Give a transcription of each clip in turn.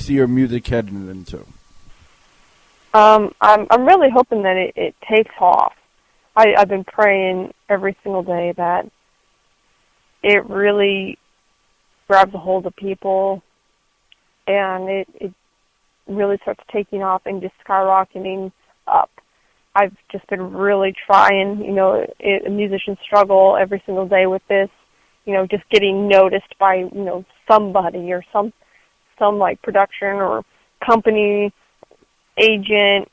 see your music heading into? I'm really hoping that it takes off. I've been praying every single day that it really grabs a hold of people and it really starts taking off and just skyrocketing up. I've just been really trying, musicians struggle every single day with this, just getting noticed by, somebody or some like production or company, agent,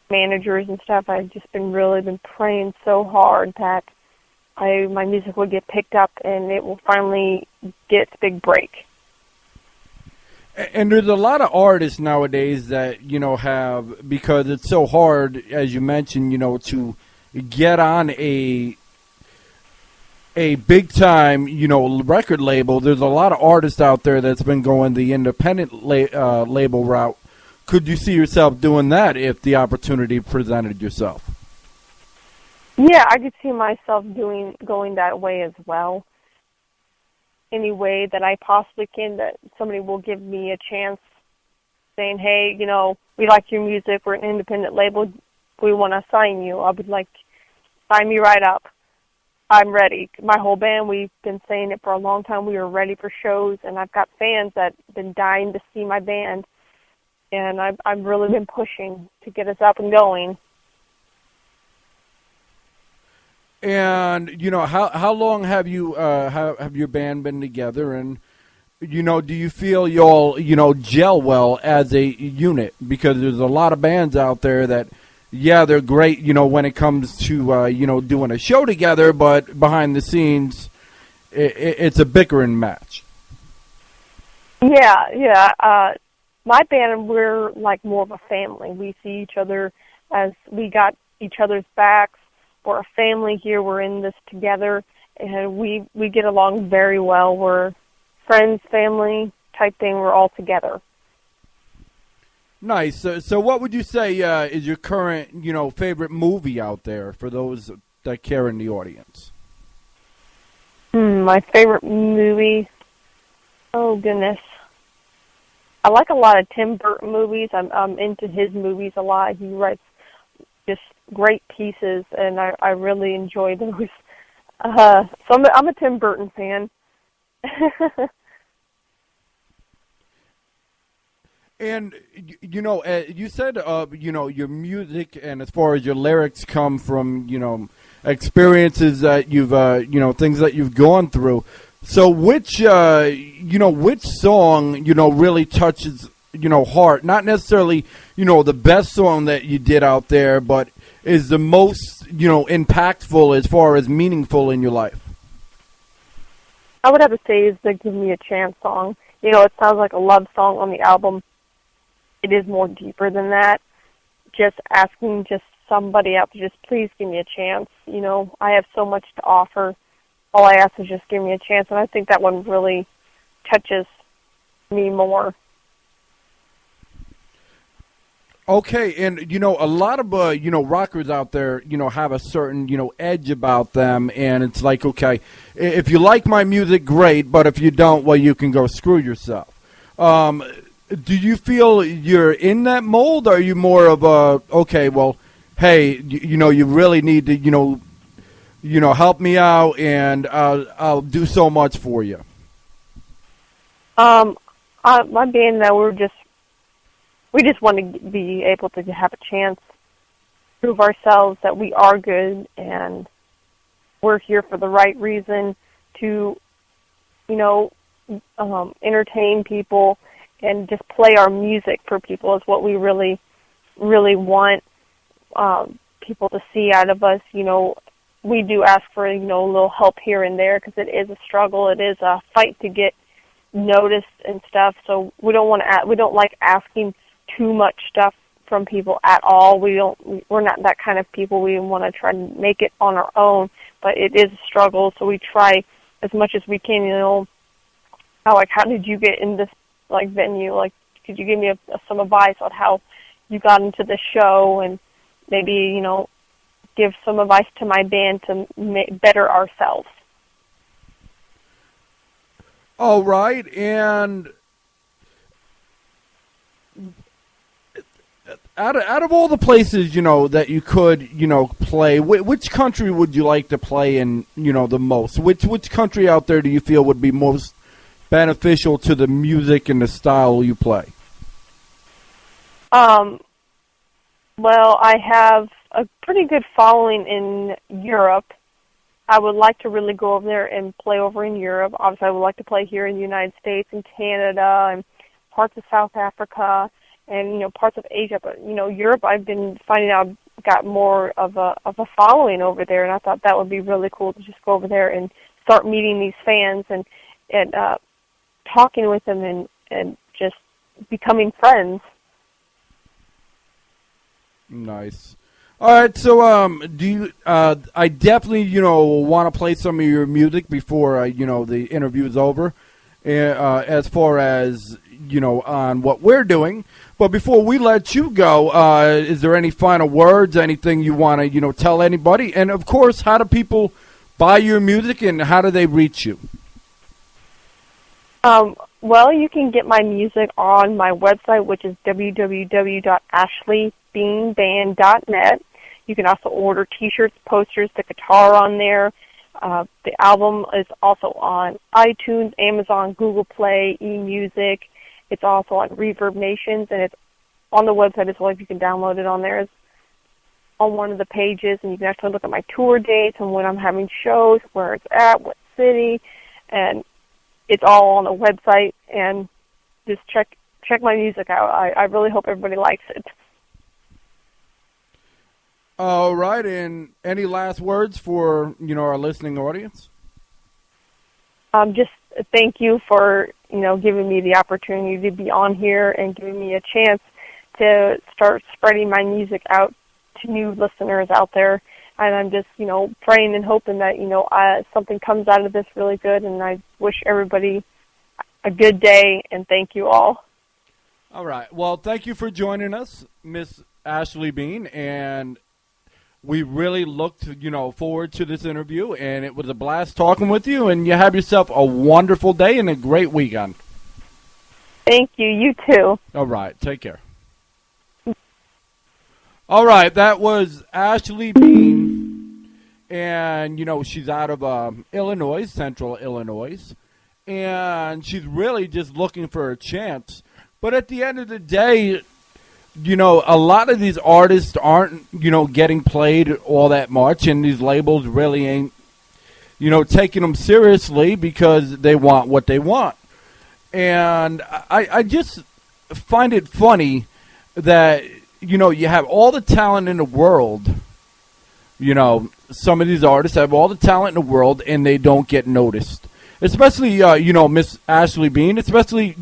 managers and stuff. I've just really been praying so hard that my music will get picked up and it will finally get its big break. And there's a lot of artists nowadays that, have, because it's so hard, as you mentioned, to get on a big time, record label. There's a lot of artists out there that's been going the independent label route. Could you see yourself doing that if the opportunity presented yourself? Yeah, I could see myself going that way as well. Any way that I possibly can, that somebody will give me a chance, saying, hey, we like your music, we're an independent label, we want to sign you. I would like, sign me right up. I'm ready. My whole band, we've been saying it for a long time, we are ready for shows, and I've got fans that have been dying to see my band, and I've really been pushing to get us up and going. And how long have you have your band been together? And do you feel you'll gel well as a unit? Because there's a lot of bands out there that, yeah, they're great, when it comes to doing a show together, but behind the scenes, it's a bickering match. Yeah. My band, we're like more of a family. We see each other as we got each other's backs. We're a family here. We're in this together, and we get along very well. We're friends, family type thing. We're all together. Nice. So what would you say is your current, favorite movie out there for those that care in the audience? My favorite movie? Oh, goodness. I like a lot of Tim Burton movies. I'm into his movies a lot. He writes just great pieces, and I really enjoy those. So I'm a Tim Burton fan. And, you said, your music and as far as your lyrics come from, experiences that you've, things that you've gone through. So which song, really touches, heart? Not necessarily, the best song that you did out there, but is the most, impactful as far as meaningful in your life? I would have to say is the Give Me a Chance song. It sounds like a love song on the album. It is more deeper than that. Just asking somebody out to just please give me a chance. I have so much to offer. All I ask is just give me a chance, and I think that one really touches me more. Okay, and, a lot of, rockers out there, have a certain, edge about them, and it's like, okay, if you like my music, great, but if you don't, well, you can go screw yourself. Do you feel you're in that mold, or are you more of a, okay, well, hey, you really need to, help me out, and I'll do so much for you? My band, we just want to be able to have a chance, prove ourselves that we are good, and we're here for the right reason to, entertain people and just play our music for people is what we really, really want people to see out of us. We do ask for, a little help here and there because it is a struggle. It is a fight to get noticed and stuff. So we don't like asking too much stuff from people at all. We're not that kind of people. We want to try to make it on our own, but it is a struggle. So we try as much as we can. How did you get in this venue? Could you give me some advice on how you got into the show, and maybe give some advice to my band to better ourselves. All right, and Out of all the places, that you could, play, which country would you like to play in, the most? Which country out there do you feel would be most beneficial to the music and the style you play? Well, I have a pretty good following in Europe. I would like to really go over there and play over in Europe. Obviously, I would like to play here in the United States and Canada and parts of South Africa and, parts of Asia. But, Europe, I've been finding out I've got more of a following over there, and I thought that would be really cool to just go over there and start meeting these fans and talking with them and just becoming friends. Nice. All right, so do you? I definitely, want to play some of your music before the interview is over. As far as on what we're doing, but before we let you go, is there any final words? Anything you want to tell anybody? And of course, how do people buy your music and how do they reach you? Well, you can get my music on my website, which is www.ashleybeanband.net. You can also order T-shirts, posters, the guitar on there. The album is also on iTunes, Amazon, Google Play, eMusic. It's also on Reverb Nations, and it's on the website as well. If you can download it on there, it's on one of the pages, and you can actually look at my tour dates and when I'm having shows, where it's at, what city, and it's all on the website. And just check my music out. I really hope everybody likes it. All right, and any last words for our listening audience? Just thank you for giving me the opportunity to be on here and giving me a chance to start spreading my music out to new listeners out there. And I'm just praying and hoping that something comes out of this really good. And I wish everybody a good day, and thank you all. All right. Well, thank you for joining us, Miss Ashley Bean, and we really looked, forward to this interview, and it was a blast talking with you, and you have yourself a wonderful day and a great weekend. Thank you. You too. All right. Take care. All right. That was Ashley Bean, and, she's out of Illinois, central Illinois, and she's really just looking for a chance. But at the end of the day, a lot of these artists aren't, getting played all that much, and these labels really ain't, taking them seriously because they want what they want. And I just find it funny that, you have all the talent in the world. Some of these artists have all the talent in the world, and they don't get noticed. Especially, Miss Ashley Bean, especially,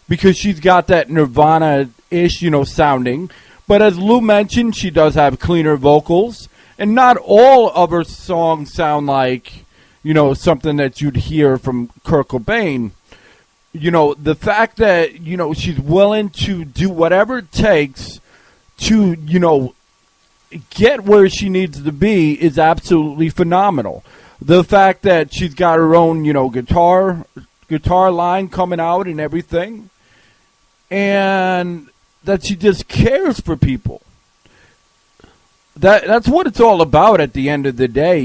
because she's got that Nirvana-ish, sounding. But as Lou mentioned, she does have cleaner vocals. And not all of her songs sound like, something that you'd hear from Kurt Cobain. The fact that, she's willing to do whatever it takes to, get where she needs to be is absolutely phenomenal. The fact that she's got her own, guitar line coming out and everything. And that she just cares for people. That's what it's all about at the end of the day,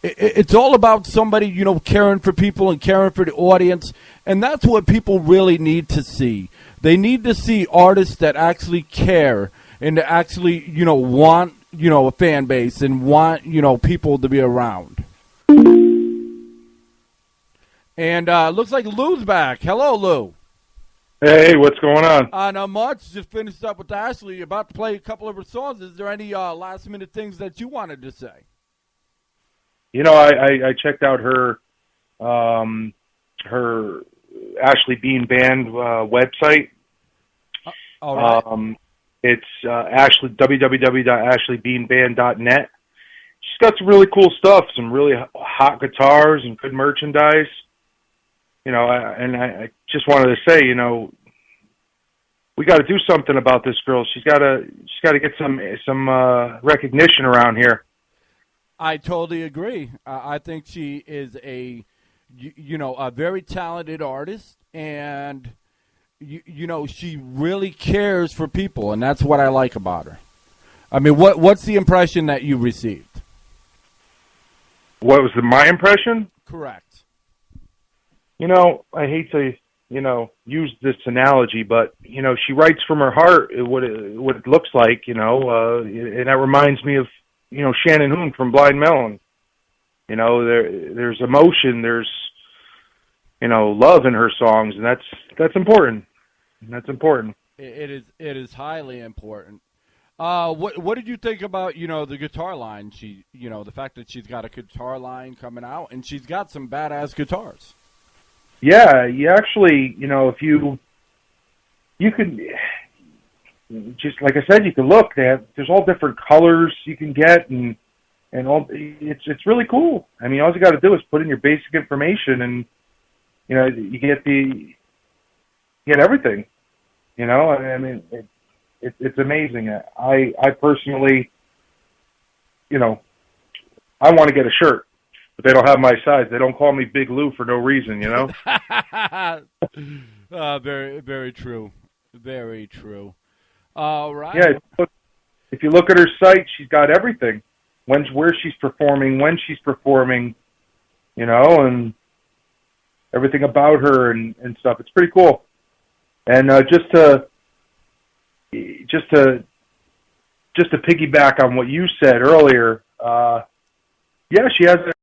It's all about somebody, caring for people and caring for the audience. And that's what people really need to see. They need to see artists that actually care and to actually, want, a fan base and want, people to be around. And looks like Lou's back. Hello, Lou. Hey, what's going on? Not much. Just finished up with Ashley. About to play a couple of her songs. Is there any last-minute things that you wanted to say? I checked out her Ashley Bean Band website. All right. It's www.ashleybeanband.net. She's got some really cool stuff, some really hot guitars and good merchandise. I just wanted to say, we got to do something about this girl. She's got to get some recognition around here. I totally agree. I think she is a very talented artist, and she really cares for people, and that's what I like about her. I mean, what's the impression that you received? What was my impression? Correct. I hate to, use this analogy, but, she writes from her heart what it looks like, and that reminds me of, Shannon Hoon from Blind Melon. There's emotion, there's, love in her songs, and that's important. That's important. It is highly important. What did you think about the guitar line? The fact that she's got a guitar line coming out, and she's got some badass guitars. Yeah, you actually, if you can, just like I said, you can look. There's all different colors you can get, and all. It's really cool. I mean, all you got to do is put in your basic information, and you get everything. I mean, it's amazing. I personally, I want to get a shirt, but they don't have my size. They don't call me Big Lou for no reason, Very, very true. Very true. All right. Yeah, if you look at her site, she's got everything. Where she's performing, when she's performing, and everything about her and stuff. It's pretty cool. And just to piggyback on what you said earlier, yeah, she has